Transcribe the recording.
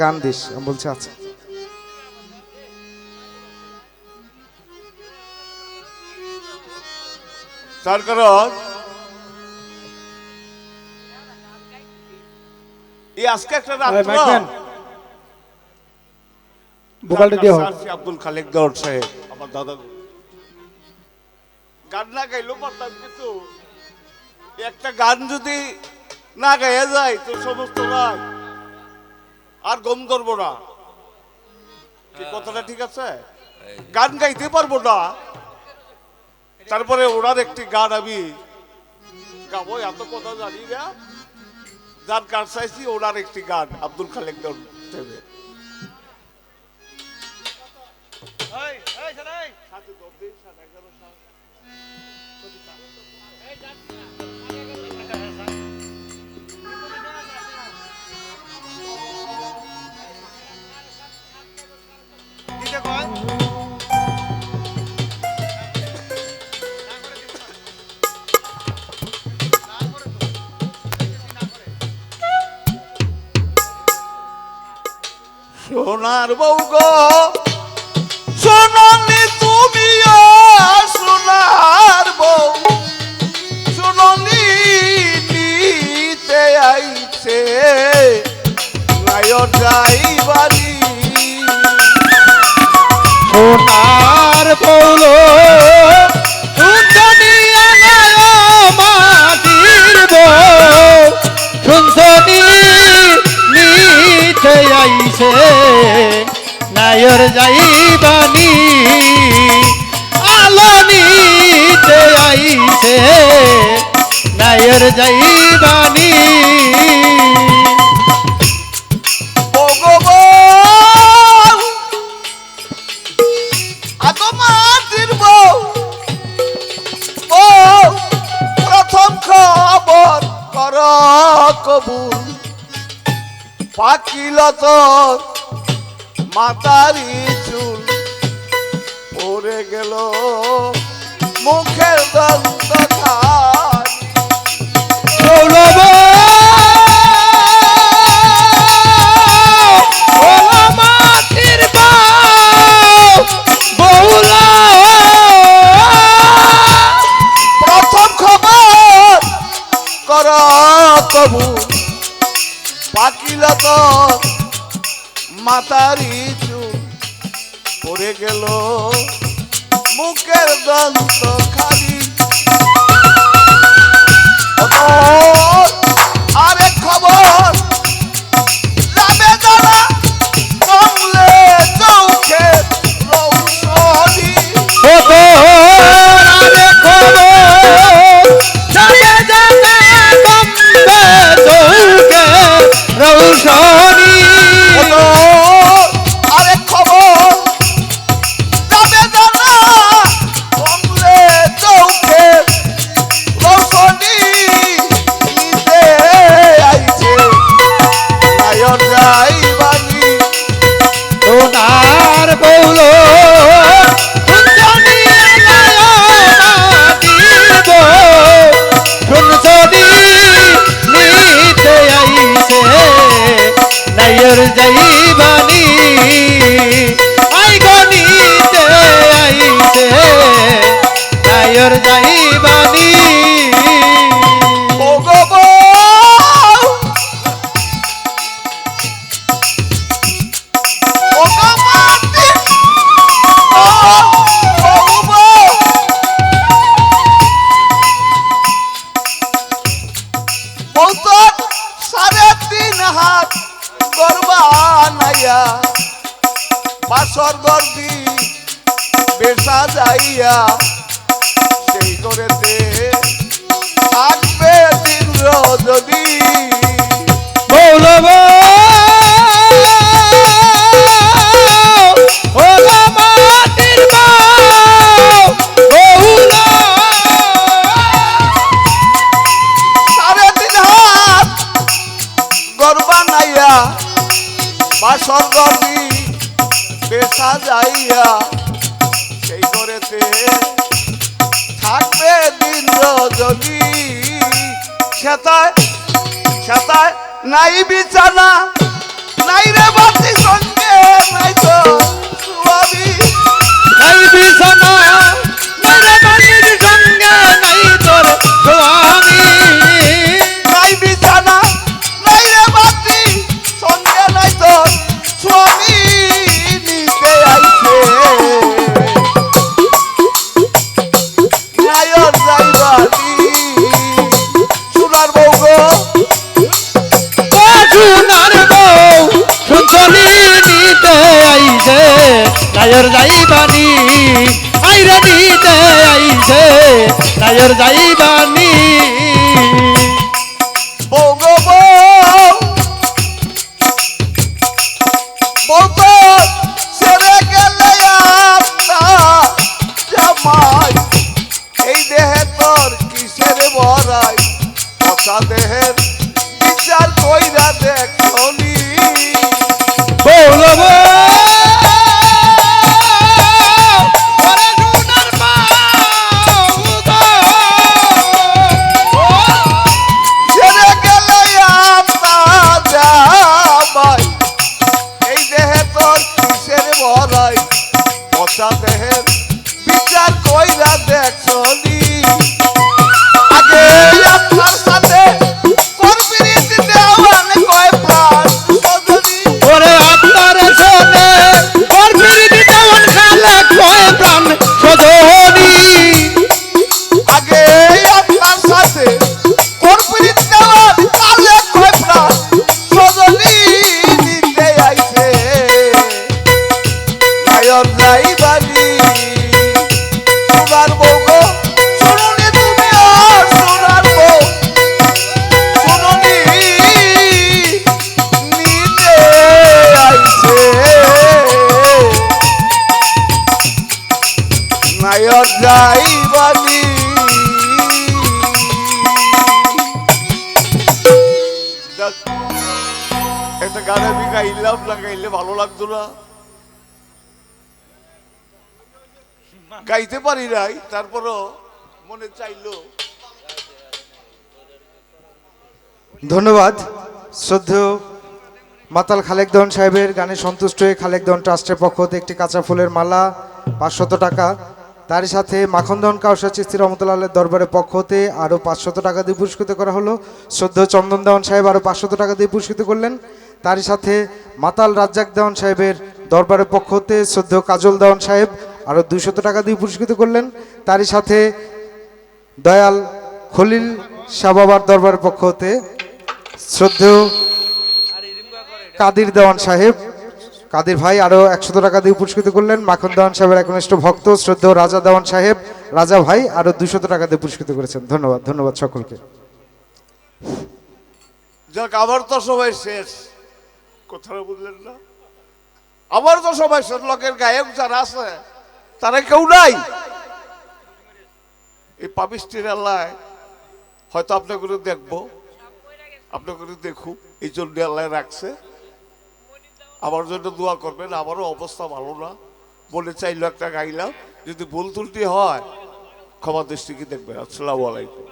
গান দিস। আমি বলছি আচ্ছা। তার কারণ এই আজকে একটা রাত্র ভোকালটা দিও। আব্দুল খালেক গৌর সাহেব আমার দাদা গান না গাইলেও পারতাম, কিন্তু একটা গান যদি না গাইয়া যায় তো সমস্ত গান আর গম ধরবো না। কি কথাটা ঠিক আছে? গান গাইতে পারবো না, তারপরে ওনার একটি গান আমি গাবো, এত কথা জানি না। যার গান চাইছি ওনার একটি গান আব্দুল খালেক গৌর সাহেবের। সোনার বউ গো সোনালি তুমিও সোনার বউ, সোনালি নিতে আইছে নায়র যাইবানি। সোনার পৌলো শুনছনি মাটির বউ, শুনছনি নিচে আইছে নায়র যাইবানি। আলো নিচে আইছে নায়র যাইবানি। প্রথম খবর কর কবুল, পাকিল তোর মাতারি চুল, পড়ে গেল মুখের দন্ত মাটির বউলা। প্রথম খবর কর কবুল, পাকিল তোর মাতারি চুল, পড়ে গেল মুখের দন্ত খালি। আরেক খবর যাবে যারা কমলে চৌখে রৌশনি। আরেক খবর যাবে যাবে কমলে চৌখে রৌশনি। আরেক খবর যাবে যারা কমলে চৌখে রৌশনি। নিতে আইছে নায়র যাইবানি। সোনার পৌলো শুনছনি মাটির বউ, শুনছনি নিতে আইছে নায়র যাইবানি। আই গো নিতে আইছে নায়র যাইবানি। ও গো বউ, ও গো মাটি, ও বউ, বউ তোর 3.5 হাত গর্বা নাইয়া, বাসর গর্দি বেসা যাইয়া, সেই করেতে থাকবে দিন রজনী। বৌলব ওলা মাটির বৌলা। 3.5 হাত গর্বা নাইয়া, বাসর গর্দি বেসা যাইয়া, সেই করেতে থাকবে দিন রজনী। সেতায় সেতায় নাই বিছানা নাই রে বাতি সঙ্গে নাই তো স্বামী নাই বিছানা নাই রে মাটির সঙ্গে নাই তোর স্বামী নাই বিছানা নাই রে বাতি সঙ্গে নাই তো স্বামী নিতে আইছে নায়র যাইবানি সোনার বউ গো সোনার বউ সুন্দরী নিতে আইছে নায়র যাইবানি আইরে নিতে আইছে নায়র যাইবানি বউ গো বউ বউ তো ছেড়ে গেলে আপনা জামাই এই দেহে তোর কিসের ভরাই কথা দেহের বিচার কইরা দেখলি বলব ছেড়ে গেলে আপনা জামাই এই দেহে তোর কিসের ভরাই কথা দেহের বিচার কইরা দেখলি আগে আপনার সাথে করবি রীতি দেওয়ান কয় প্রাণ সজনী ওরে আত্মার শোনে ওর বিরতি দেওয়ান খালে কয় প্রাণ সজনী আগে আপনার সাথে করবি রীতি দেওয়ান কালে কয় প্রাণ সজনী দিতে আইছে নায়র যাইবানি সোনার বউ গো শুনুনি তুমি আর সোনার বউ শুনুনি নিতে আইছে নায়র যাইবানি যাক, একটা গান আমি গাইলাম না গাইলে ভালো লাগতো না গাইতে পারি নাই তারপরও মনে চাইলো ধন্যবাদ শ্রদ্ধেয় মাতাল খালেক দেওয়ান সাহেবের গানে সন্তুষ্ট হয়ে খালেক দেওয়ান ট্রাস্টের পক্ষ হতে একটি কাঁচা ফুলের মালা 500 টাকা, তারই সাথে মাখন দেওয়ান কাউসা চিস্তি রহমতুল্লাহের দরবারের পক্ষ হতে আরও 500 টাকা দিয়ে পুরস্কৃত করা হলো। শ্রদ্ধেয় চন্দন দেওয়ান সাহেব আরও 500 টাকা দিয়ে পুরস্কৃত করলেন। তারই সাথে মাতাল রাজ্জাক দেওয়ান সাহেবের দরবারের পক্ষ হতে শ্রদ্ধেয় কাজল দেওয়ান সাহেব আরও 200 টাকা দিয়ে পুরস্কৃত করলেন। তারই সাথে দয়াল খলিল শাহ বাবার দরবারের পক্ষ হতে শ্রদ্ধেয় কাদির দেওয়ান সাহেব কাদির ভাই আরও 100 টাকা দিয়ে পুরস্কৃত করলেন। মাখন দেওয়ান সাহেবের একনিষ্ঠ ভক্ত শ্রদ্ধেয় রাজা দেওয়ান সাহেব রাজা ভাই আরও 200 টাকা দিয়ে পুরস্কৃত করেছেন। ধন্যবাদ ধন্যবাদ সকলকে। যাক আবার তো সবাই শেষ কথাটা বুঝলেন না আবার তো সবাই শেষ লোকের গায়ক যারা আছে তারা কেউ নাই এই পাপিষ্টির আল্লাহ হয়তো আপনাকে দেখবো আপনাকে দেখুক এই জন্য আল্লাহ রাখছে আমার জন্য দোয়া করবেন আমারও অবস্থা ভালো না বলে চাইলো একটা গাইলাম যদি ভুল ত্রুটি হয় ক্ষমা দৃষ্টিকে দেখবেন আসসালামু আলাইকুম